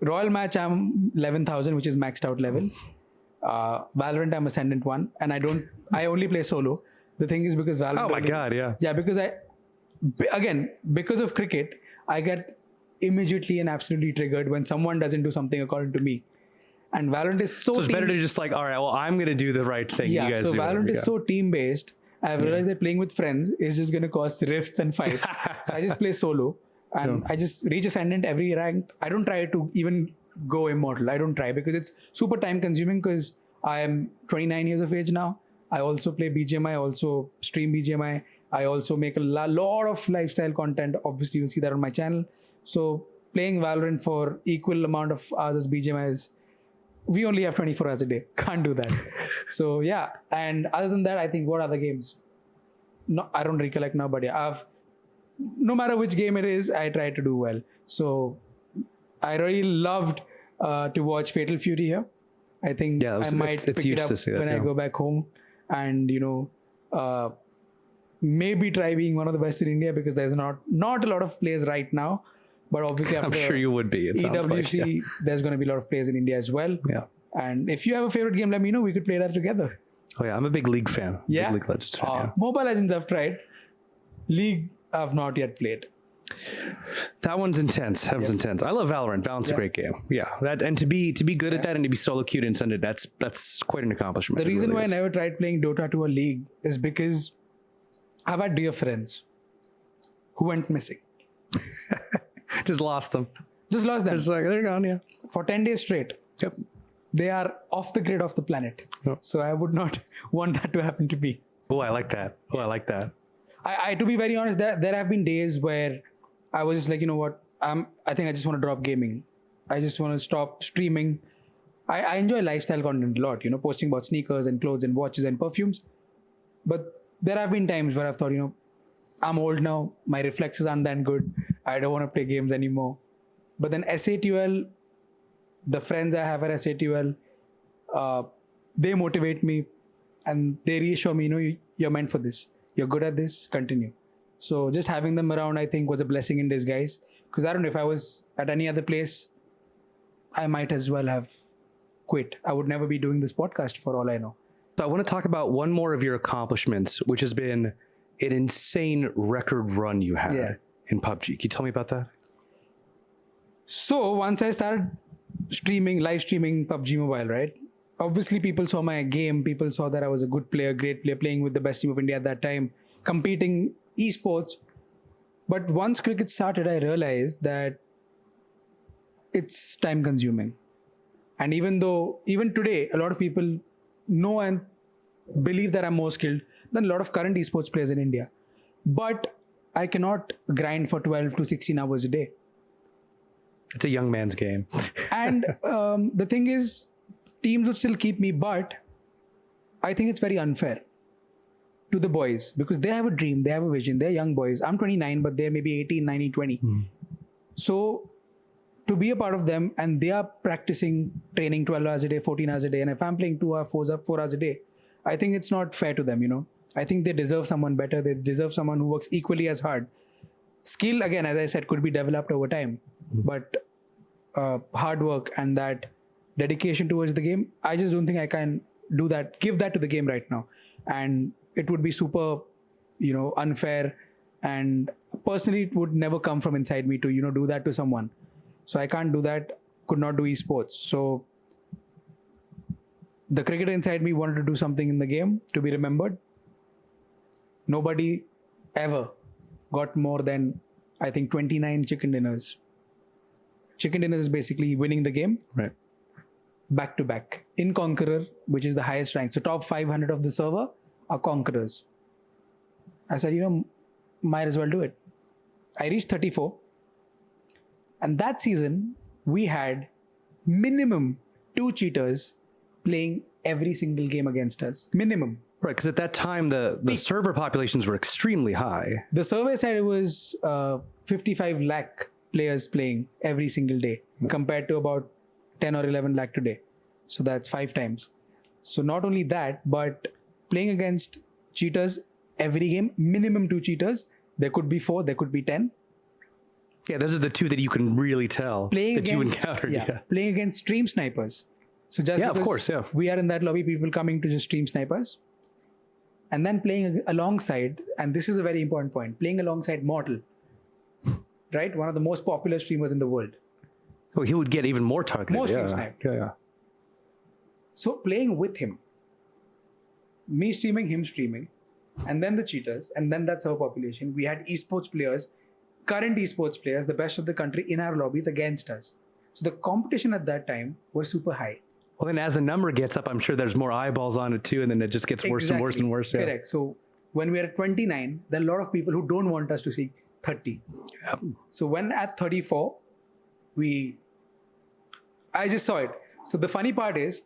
Royal match, I'm 11,000, which is maxed out level. Valorant, I'm Ascendant 1. And I only play solo. The thing is, because Valorant... Oh my God, yeah. Yeah, because because of cricket, I get immediately and absolutely triggered when someone doesn't do something according to me. And Valorant is so it's better to just all right, well, I'm going to do the right thing. Yeah, you guys so Valorant is so team-based. I've realized that playing with friends is just going to cause rifts and fights. So I just play solo, and I just reach Ascendant every rank. I don't try to even go Immortal. I don't try, because it's super time consuming, because I am 29 years of age now. I also play BGMI, I also stream BGMI. I also make a lot of lifestyle content. Obviously, you'll see that on my channel. So playing Valorant for equal amount of hours as BGMI is, we only have 24 hours a day. Can't do that. So yeah. And other than that, I think what other games? No, I don't recollect now, but yeah, no matter which game it is, I try to do well. So I really loved to watch Fatal Fury here. I think I might pick it up when I go back home, and maybe try being one of the best in India, because there's not a lot of players right now. But obviously, after I'm sure you would be. EWC, there's going to be a lot of players in India as well. Yeah. And if you have a favorite game, let me know. We could play that together. Oh yeah, I'm a big League fan. Yeah. Big League Legends fan. Mobile Legends I've tried. League I've not yet played. That one's intense. That one's intense. I love Valorant. Valorant's a great game. Yeah. And to be good at that and to be solo queued and send it, that's quite an accomplishment. The reason why I never tried playing Dota 2 or League is because I've had dear friends who went missing. Just lost them. Just lost them. Just they're gone, yeah. For 10 days straight. Yep. They are off the grid of the planet. Yep. So I would not want that to happen to me. Oh, I like that. I to be very honest, there have been days where I was just like, you know what? I think I just want to drop gaming. I just want to stop streaming. I enjoy lifestyle content a lot, posting about sneakers and clothes and watches and perfumes. But there have been times where I've thought, I'm old now. My reflexes aren't that good. I don't want to play games anymore. But then SATUL, the friends I have at SATUL, they motivate me and they reassure me, you're meant for this. You're good at this, continue. So just having them around, I think, was a blessing in disguise. Because I don't know, if I was at any other place, I might as well have quit. I would never be doing this podcast for all I know. So I want to talk about one more of your accomplishments, which has been an insane record run you had in PUBG. Can you tell me about that? So once I started live streaming PUBG Mobile, right? Obviously, people saw my game. People saw that I was a good player, great player, playing with the best team of India at that time, competing esports. But once cricket started, I realized that it's time consuming. And even today, a lot of people know and believe that I'm more skilled than a lot of current esports players in India. But I cannot grind for 12 to 16 hours a day. It's a young man's game. And the thing is, teams would still keep me, but I think it's very unfair to the boys because they have a dream, they have a vision, they're young boys. I'm 29, but they're maybe 18, 19, 20. So to be a part of them, and they are practicing, training 12 hours a day, 14 hours a day, and if I'm playing 2 hours, 4 hours a day, I think it's not fair to them, I think they deserve someone better. They deserve someone who works equally as hard. Skill, again, as I said, could be developed over time, but hard work and that dedication towards the game, I just don't think I can do that, give that to the game right now. And it would be super, unfair. And personally, it would never come from inside me to, do that to someone. So I can't do that, could not do esports. So the cricketer inside me wanted to do something in the game to be remembered. Nobody ever got more than, I think, 29 chicken dinners. Chicken dinners is basically winning the game. Right. Back to back. In Conqueror, which is the highest rank. So top 500 of the server are Conquerors. I said, might as well do it. I reached 34. And that season, we had minimum 2 cheaters playing every single game against us. Minimum. Right, because at that time, the server populations were extremely high. The survey said it was 55 lakh players playing every single day compared to about 10 or 11 lakh today. So that's 5 times. So not only that, but playing against cheaters every game, minimum 2 cheaters. There could be 4, there could be 10. Yeah, those are the 2 that you can really tell you encountered. Yeah, playing against stream snipers. So just of course, we are in that lobby, people coming to just stream snipers. And then playing alongside, and this is a very important point, playing alongside Mortal, right? One of the most popular streamers in the world. Oh, he would get even more targeted. More stream sniped. Yeah. So playing with him, me streaming, him streaming, and then the cheaters, and then that server population. We had esports players, current esports players, the best of the country in our lobbies against us. So the competition at that time was super high. Well, then as the number gets up, I'm sure there's more eyeballs on it too, and then it just gets worse and worse and worse. Yeah. Correct. So when we are at 29, there are a lot of people who don't want us to see 30. Yep. So when at 34, I just saw it. So the funny part is,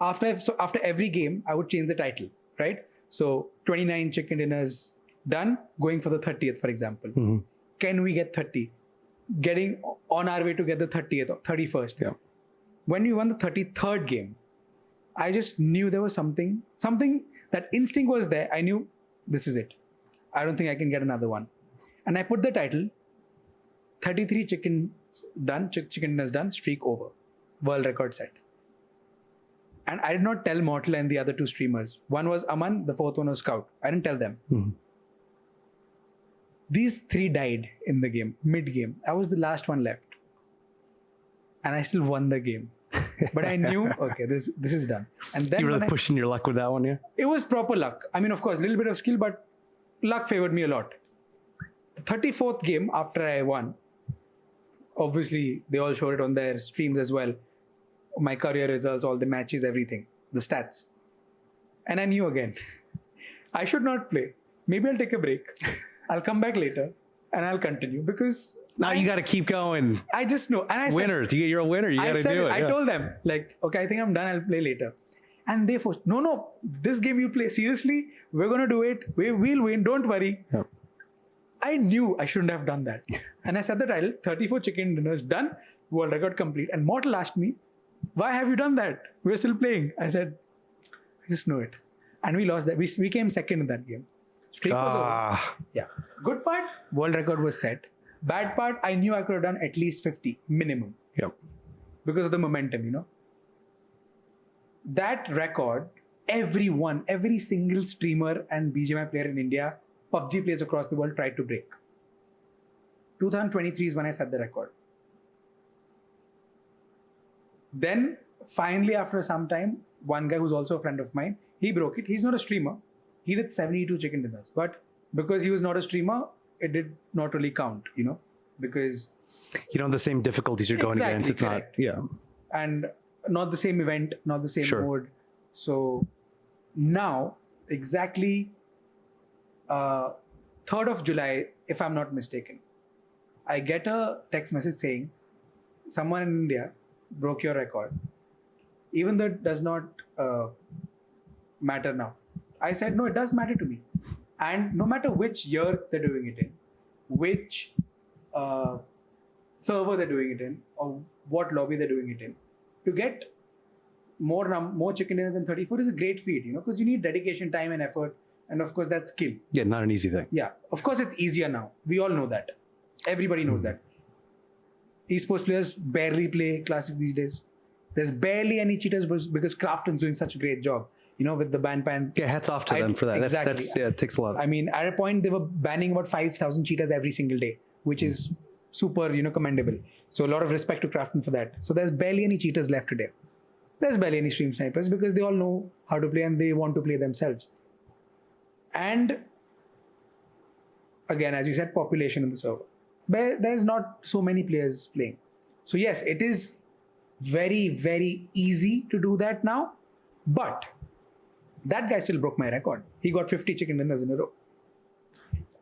after every game, I would change the title, right? So 29 chicken dinners done, going for the 30th, for example. Mm-hmm. Can we get 30? Getting on our way to get the 30th or 31st. Yeah. When we won the 33rd game, I just knew there was something, that instinct was there. I knew this is it. I don't think I can get another one. And I put the title, 33 chicken dinners done, streak over. World record set. And I did not tell Mortal and the other 2 streamers. One was Aman, the 4th one was Scout. I didn't tell them. Mm-hmm. These 3 died in the game, mid-game. I was the last one left. And I still won the game. But I knew, okay, this is done. And then you were really pushing your luck with that one, yeah? It was proper luck. I mean, of course, a little bit of skill, but luck favored me a lot. The 34th game after I won, obviously, they all showed it on their streams as well. My career results, all the matches, everything, the stats. And I knew again, I should not play. Maybe I'll take a break. I'll come back later and I'll continue because now you got to keep going. I just know. And I said, you're a winner. You got to do it. I told them, okay, I think I'm done. I'll play later. And they forced, no, this game you play. Seriously, we're going to do it. We'll win. Don't worry. Yep. I knew I shouldn't have done that. And I said the title, 34 chicken dinners done, world record complete. And Mortal asked me, why have you done that? We're still playing. I said, I just know it. And we lost that. We came second in that game. Streak was over. Yeah. Good part, world record was set. Bad part, I knew I could have done at least 50 minimum. Yep. Because of the momentum, you know. That record, every single streamer and BGMI player in India, PUBG players across the world tried to break. 2023 is when I set the record. Then, finally, after some time, one guy who's also a friend of mine, he broke it. He's not a streamer. He did 72 chicken dinners. But because he was not a streamer, it did not really count, you know, because you know the same difficulties you're going against. It's correct. not, yeah, and not the same event, not the same mode. So now, exactly 3rd of July, if I'm not mistaken, I get a text message saying someone in India broke your record, even though it does not matter now. I said, no, it does matter to me. And no matter which year they're doing it in, which server they're doing it in, or what lobby they're doing it in, to get more chicken dinners than 34 is a great feat, you know, because you need dedication, time, and effort, and of course that's skill. Yeah, not an easy thing. Yeah, of course it's easier now. We all know that. Everybody knows that. Esports players barely play Classic these days. There's barely any cheaters because Krafton's doing such a great job. You know, with the ban. Yeah, hats off to them for that. Exactly. That's it takes a lot. I mean, at a point, they were banning about 5,000 cheaters every single day, which is super, you know, commendable. So a lot of respect to Krafton for that. So there's barely any cheaters left today. There's barely any stream snipers because they all know how to play and they want to play themselves. And again, as you said, population in the server. There's not so many players playing. So yes, it is very, very easy to do that now, but that guy still broke my record. He got 50 chicken dinners in a row.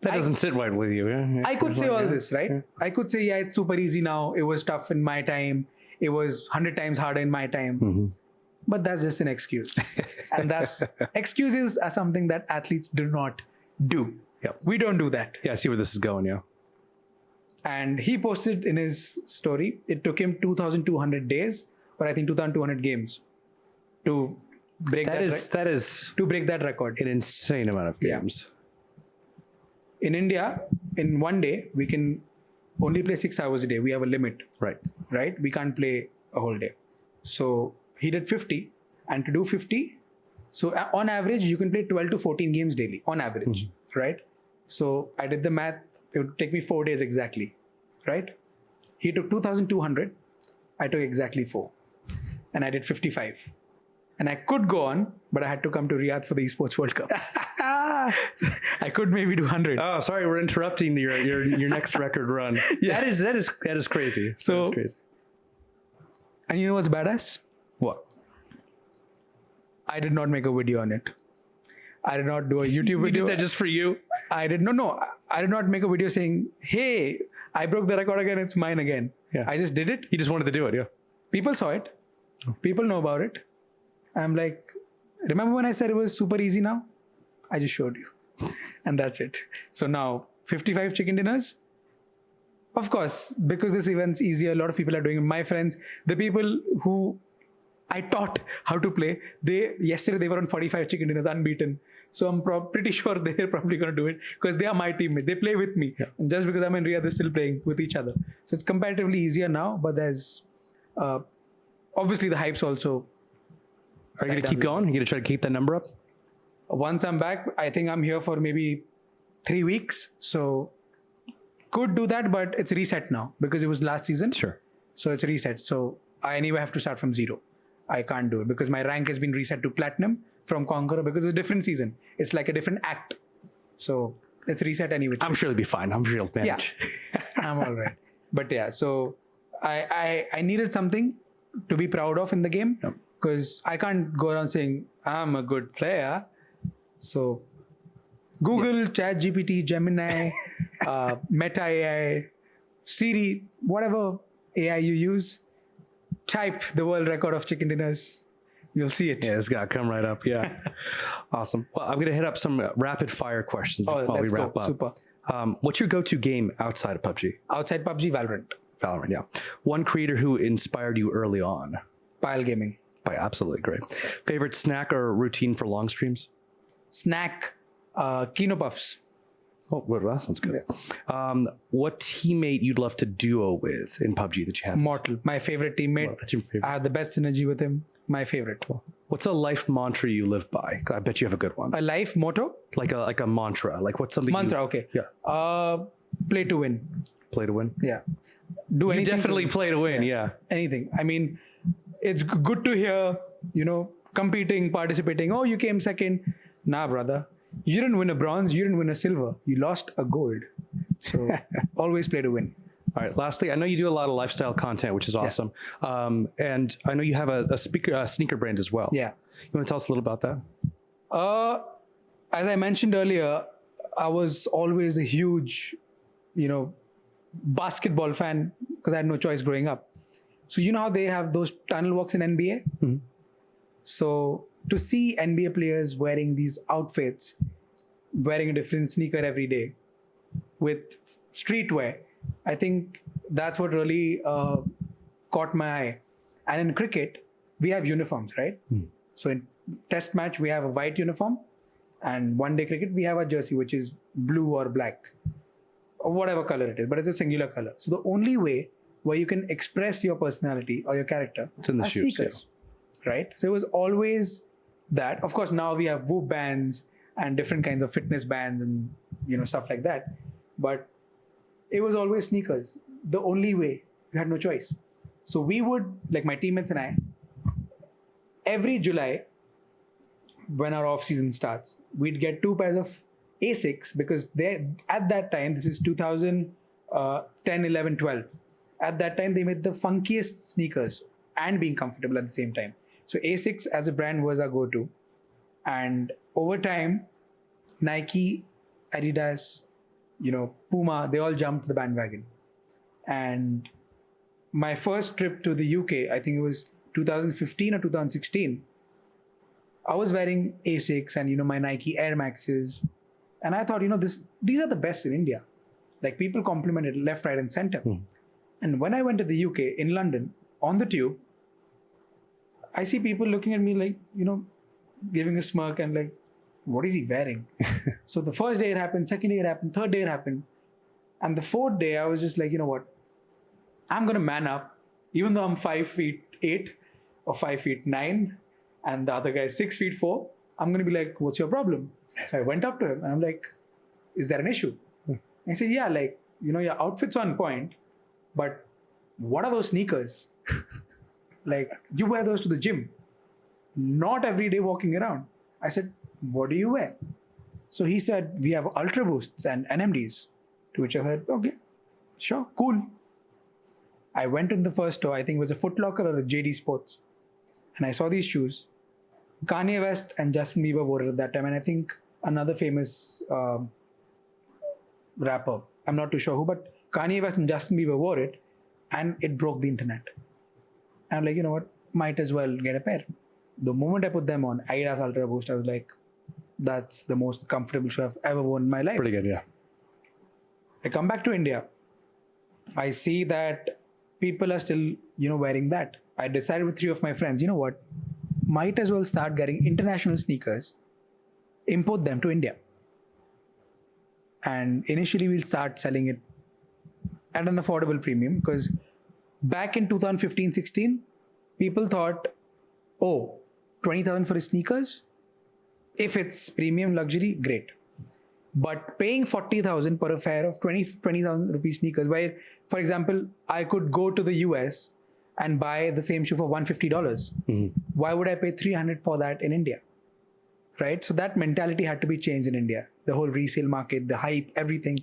That doesn't sit right with you. Yeah? I could say all this, right? Yeah. I could say, yeah, it's super easy now. It was tough in my time. It was 100 times harder in my time. Mm-hmm. But that's just an excuse. And excuses are something that athletes do not do. Yep. We don't do that. Yeah, I see where this is going, yeah. And he posted in his story, it took him 2,200 days, or I think 2,200 games to break to break that record. An insane amount of games. Yeah. In India, in one day, we can only play 6 hours a day. We have a limit. Right. We can't play a whole day. So he did 50. And to do 50, so on average, you can play 12 to 14 games daily, on average, right? So I did the math. It would take me 4 days exactly, right? He took 2,200. I took exactly 4. And I did 55. And I could go on, but I had to come to Riyadh for the Esports World Cup. I could maybe do 100. Oh, sorry, we're interrupting your next record run. Yeah. That is crazy. So, that is crazy. And you know what's badass? What? I did not make a video on it. I did not do a YouTube video. You did that just for you? I did not make a video saying, hey, I broke the record again, it's mine again. Yeah. I just did it. You just wanted to do it, yeah. People saw it. People know about it. I'm like, remember when I said it was super easy now? I just showed you. And that's it. So now, 55 chicken dinners. Of course, because this event's easier, a lot of people are doing it. My friends, the people who I taught how to play, yesterday they were on 45 chicken dinners unbeaten. So I'm pretty sure they're probably going to do it because they are my teammates. They play with me. Yeah. And just because I'm in Riyadh, they're still playing with each other. So it's comparatively easier now, but there's obviously the hype's also. Are you going to keep going? Are you going to try to keep that number up? Once I'm back, I think I'm here for maybe 3 weeks. So could do that, but it's reset now because it was last season. Sure. So it's reset. So I anyway have to start from 0. I can't do it because my rank has been reset to platinum from Conqueror because it's a different season. It's like a different act. So it's reset anyway. I'm sure it'll be fine. I'm sure you'll manage. Yeah. I'm all right. But yeah, so I needed something to be proud of in the game because I can't go around saying I'm a good player. So Google, ChatGPT, Gemini, Meta AI, Siri, whatever AI you use, type the world record of chicken dinners. You'll see it. Yeah, it's got to come right up. Yeah. Awesome. Well, I'm going to hit up some rapid fire questions while we wrap up. Super. What's your go-to game outside of PUBG? Outside PUBG, Valorant. Valorant, yeah. One creator who inspired you early on? WillyGaming. Absolutely great. Favorite snack or routine for long streams? Snack, Kino Puffs. Oh, well, that sounds good. Yeah. What teammate you'd love to duo with in PUBG that you have? Mortal, my favorite teammate. I have the best synergy with him. My favorite. What's a life mantra you live by? I bet you have a good one. A life motto? Like a mantra. Like what's something? Mantra. Okay. Yeah. Play to win. Play to win. Yeah. Do anything. You definitely play to win. Yeah. Anything. I mean, it's good to hear. Competing, participating. Oh, you came second. Nah, brother. You didn't win a bronze. You didn't win a silver. You lost a gold. So always play to win. All right. Lastly, I know you do a lot of lifestyle content, which is awesome. Yeah. And I know you have a sneaker brand as well. Yeah. You want to tell us a little about that? As I mentioned earlier, I was always a huge, basketball fan because I had no choice growing up. So you know how they have those tunnel walks in NBA? Mm-hmm. So to see NBA players wearing these outfits, wearing a different sneaker every day with streetwear, I think that's what really caught my eye. And in cricket, we have uniforms, right? Mm. So in test match, we have a white uniform. And one day cricket, we have a jersey, which is blue or black, or whatever color it is, but it's a singular color. So the only way where you can express your personality or your character is in the shoes, sneakers, right? So it was always that. Of course, now we have Whoop bands and different kinds of fitness bands and stuff like that. But it was always sneakers. The only way. You had no choice. So we would, like my teammates and I, every July, when our off season starts, we'd get 2 pairs of Asics because they, at that time, this is 2010, 11, 12. At that time, they made the funkiest sneakers and being comfortable at the same time. So Asics as a brand was our go-to. And over time, Nike, Adidas, Puma, they all jumped the bandwagon. And my first trip to the UK, I think it was 2015 or 2016, I was wearing Asics and, my Nike Air Maxes. And I thought, these are the best in India. Like people complimented left, right, and center. Mm. And when I went to the UK in London on the tube, I see people looking at me like, giving a smirk and like, what is he wearing? So the first day it happened, second day it happened, third day it happened. And the fourth day I was just like, you know what? I'm going to man up, even though I'm 5'8" or 5'9", and the other guy is 6'4". I'm going to be like, what's your problem? So I went up to him and I'm like, is there an issue? He said, yeah, like, your outfit's on point, but what are those sneakers? Like, you wear those to the gym, not every day walking around. I said, what do you wear? So he said, we have Ultra Boosts and NMDs. To which I said, okay, sure, cool. I went in the first store, I think it was a Foot Locker or a JD Sports. And I saw these shoes. Kanye West and Justin Bieber wore it at that time. And I think another famous rapper, I'm not too sure who, but Kanye West and Justin Bieber wore it and it broke the internet. And I'm like, you know what, might as well get a pair. The moment I put them on, Adidas Ultra Boost, I was like, that's the most comfortable shoe I've ever worn in my life. Pretty good, yeah. I come back to India. I see that people are still, wearing that. I decided with 3 of my friends, you know what, might as well start getting international sneakers, import them to India. And initially we'll start selling it at an affordable premium because back in 2015-16, people thought, oh, 20,000 for his sneakers? If it's premium luxury, great. But paying 40,000 per affair of 20,000 rupees sneakers, where, for example, I could go to the US and buy the same shoe for $150. Mm-hmm. Why would I pay 300 for that in India? Right? So that mentality had to be changed in India. The whole resale market, the hype, everything,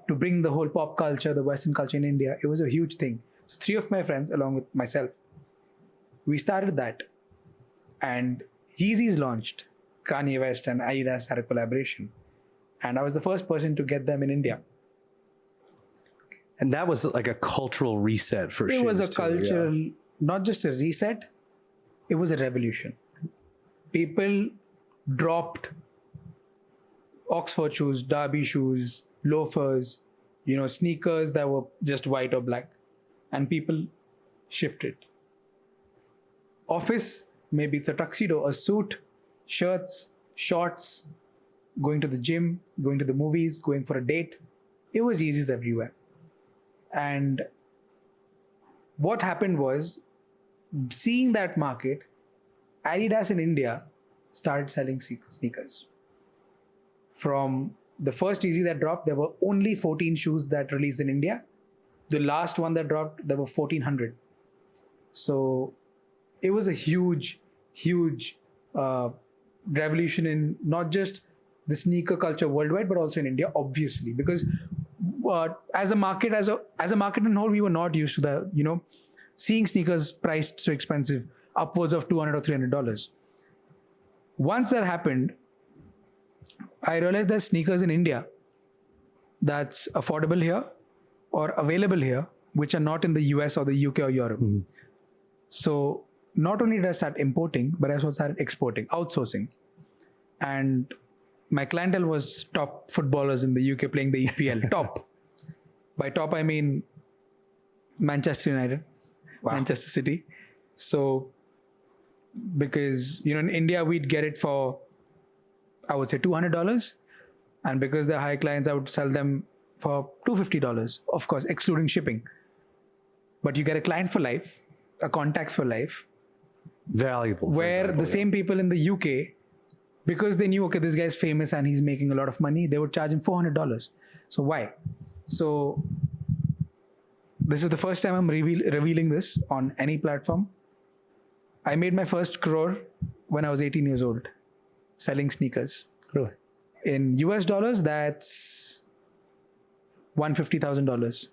to bring the whole pop culture, the Western culture in India, it was a huge thing. So 3 of my friends, along with myself, we started that. And Yeezys launched. Kanye West and Adidas had a collaboration. And I was the first person to get them in India. And that was like a cultural reset for shoes. It was a cultural, not just a reset, it was a revolution. People dropped Oxford shoes, Derby shoes, loafers, sneakers that were just white or black. And people shifted. Office maybe it's a tuxedo, a suit, shirts, shorts, going to the gym, going to the movies, going for a date. It was Yeezys everywhere. And what happened was, seeing that market, Adidas in India started selling sneakers. From the first Yeezy that dropped, there were only 14 shoes that released in India. The last one that dropped, there were 1,400. So it was a huge revolution in not just the sneaker culture worldwide, but also in India, obviously, because as a market in whole, we were not used to the, seeing sneakers priced so expensive, upwards of $200 or $300. Once that happened, I realized there's sneakers in India that's affordable here or available here, which are not in the US or the UK or Europe. Mm-hmm. So not only did I start importing, but I also started exporting, outsourcing. And my clientele was top footballers in the UK playing the EPL. Top. By top, I mean Manchester United, wow. Manchester City. So, because, in India, we'd get it for, I would say, $200. And because they're high clients, I would sell them for $250, of course, excluding shipping. But you get a client for life, a contact for life. Valuable. Where the same people in the UK, because they knew, okay, this guy's famous and he's making a lot of money, they would charge him $400. So why? So this is the first time I'm revealing this on any platform. I made my first crore when I was 18 years old, selling sneakers. Really? In US dollars, that's $150,000.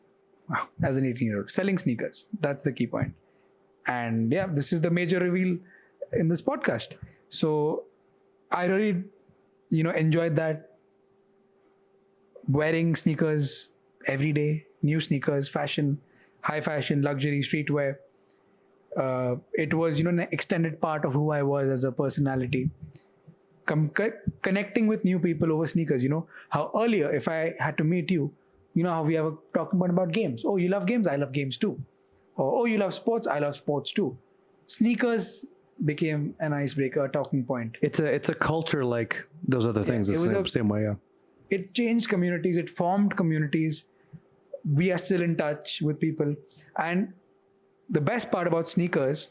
Wow. As an 18-year-old, selling sneakers. That's the key point. And yeah, this is the major reveal in this podcast. So I really, enjoyed that. Wearing sneakers every day, new sneakers, fashion, high fashion, luxury, streetwear. It was, an extended part of who I was as a personality. Connecting with new people over sneakers. How earlier, if I had to meet you, how we have talking about games. Oh, you love games? I love games too. Or, oh, you love sports? I love sports too. Sneakers became an icebreaker, a talking point. It's a culture like those other things. Yeah, the same way, yeah. It changed communities. It formed communities. We are still in touch with people. And the best part about sneakers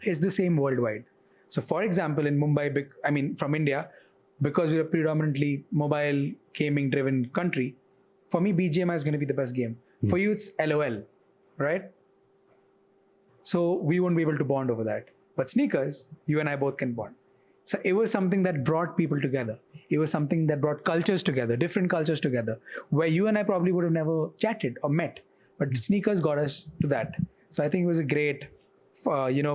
is the same worldwide. So for example, in Mumbai, from India, because we're a predominantly mobile gaming driven country, for me, BGMI is going to be the best game. For you, it's LOL, right? So we won't be able to bond over that. But sneakers, you and I both can bond. So it was something that brought people together. It was something that brought cultures together, different cultures together, where you and I probably would have never chatted or met. But sneakers got us to that. So I think it was a great,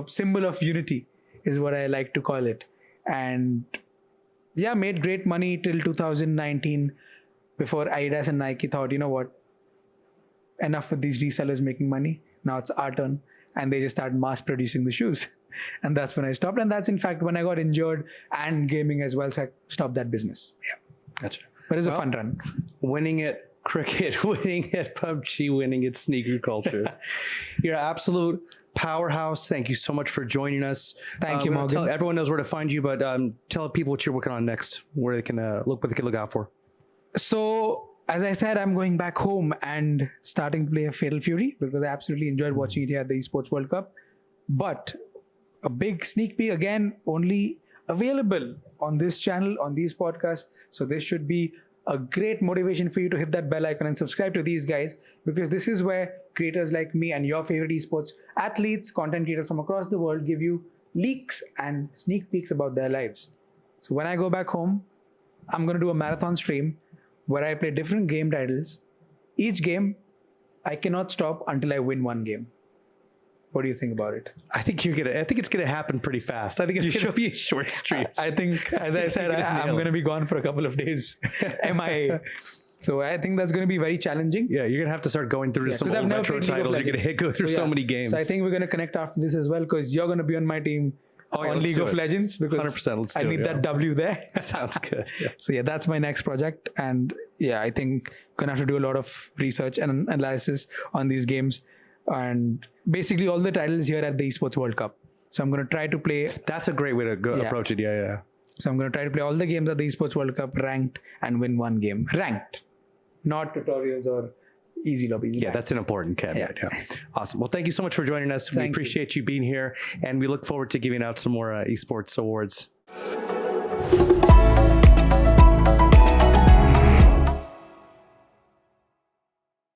symbol of unity is what I like to call it. And yeah, made great money till 2019 before Adidas and Nike thought, what, enough with these resellers making money. Now it's our turn. And they just started mass producing the shoes. And that's when I stopped. And that's in fact when I got injured and gaming as well. So I stopped that business. Yeah. Gotcha. But it was a fun run. Winning at cricket, winning at PUBG, winning at sneaker culture. You're an absolute powerhouse. Thank you so much for joining us. Thank you, Morgan. Everyone knows where to find you, but tell people what you're working on next, where they can what they can look out for. So, as I said, I'm going back home and starting to play a Fatal Fury because I absolutely enjoyed watching it here at the Esports World Cup. But a big sneak peek, again, only available on this channel, on these podcasts. So this should be a great motivation for you to hit that bell icon and subscribe to these guys, because this is where creators like me and your favorite esports athletes, content creators from across the world give you leaks and sneak peeks about their lives. So when I go back home, I'm going to do a marathon stream where I play different game titles. Each game, I cannot stop until I win one game. What do you think about it? I think it's gonna happen pretty fast. I think it's gonna be short streams. I think, as I said, I'm gonna be gone for a couple of days. MIA. So I think that's gonna be very challenging. Yeah, you're gonna have to start going through some old retro titles. You're gonna go through so many games. So I think we're gonna connect after this as well, because you're gonna be on my team on League of Legends, because 100%. Let's do I need that W there. Sounds good. Yeah. So yeah, that's my next project, and yeah, I think gonna have to do a lot of research and analysis on these games, and basically all the titles here at the Esports World Cup. So I'm going to try to play. That's a great way to approach it. Yeah. So I'm going to try to play all the games at the Esports World Cup ranked and win one game. Ranked. Not tutorials or easy lobby. Yeah, that's an important caveat. Yeah. Awesome. Well, thank you so much for joining us. We appreciate you being here, and we look forward to giving out some more Esports Awards.